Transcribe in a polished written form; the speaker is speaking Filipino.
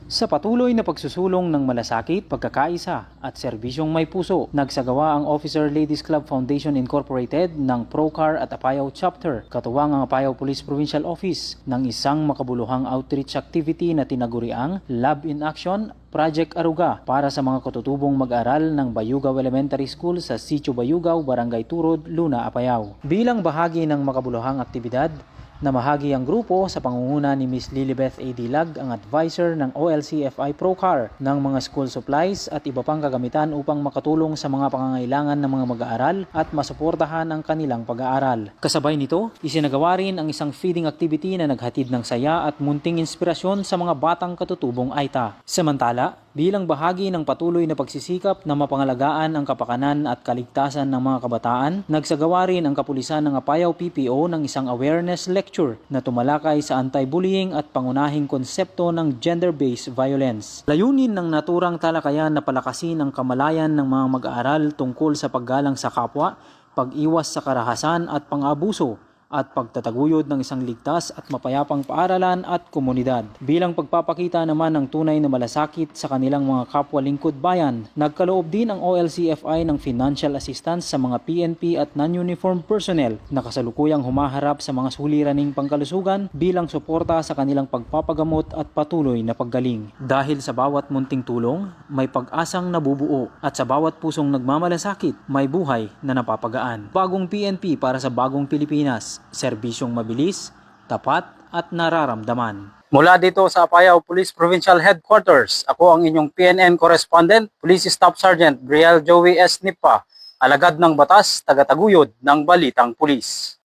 Sa patuloy na pagsusulong ng malasakit, pagkakaisa at serbisyong may puso, nagsagawa ang Officer Ladies Club Foundation Incorporated ng Procar at Apayao Chapter, katuwang ang Apayao Police Provincial Office, ng isang makabuluhang outreach activity na tinaguriang Love in Action Project Aruga para sa mga katutubong mag-aral ng Bayugaw Elementary School sa Sitio Bayugaw, Barangay Turod, Luna, Apayao. Bilang bahagi ng makabuluhang aktibidad, namahagi ang grupo sa pangunguna ni Ms. Lilibeth A. Dilag, ang advisor ng OLCFI Procar, ng mga school supplies at iba pang kagamitan upang makatulong sa mga pangangailangan ng mga mag-aaral at masuportahan ang kanilang pag-aaral. Kasabay nito, isinagawa rin ang isang feeding activity na naghatid ng saya at munting inspirasyon sa mga batang katutubong Aita. Samantala, bilang bahagi ng patuloy na pagsisikap na mapangalagaan ang kapakanan at kaligtasan ng mga kabataan, nagsagawa rin ang kapulisan ng Apayao PPO ng isang awareness lecture na tumalakay sa anti-bullying at pangunahing konsepto ng gender-based violence. Layunin ng naturang talakayan na palakasin ang kamalayan ng mga mag-aaral tungkol sa paggalang sa kapwa, pag-iwas sa karahasan at pang-abuso, at pagtataguyod ng isang ligtas at mapayapang paaralan at komunidad. Bilang pagpapakita naman ng tunay na malasakit sa kanilang mga kapwa lingkod bayan, nagkaloob din ang OLCFI ng financial assistance sa mga PNP at non-uniform personnel na kasalukuyang humaharap sa mga suliraning pangkalusugan bilang suporta sa kanilang pagpapagamot at patuloy na paggaling. Dahil sa bawat munting tulong, may pag-asang nabubuo, at sa bawat pusong nagmamalasakit, may buhay na napapagaan. Bagong PNP para sa bagong Pilipinas. Serbisyong mabilis, tapat at nararamdaman. Mula dito sa Apayao Police Provincial Headquarters, ako ang inyong PNN Correspondent, Police Staff Sergeant Briel Joey S. Nipa, alagad ng batas, tagataguyod ng Balitang Pulis.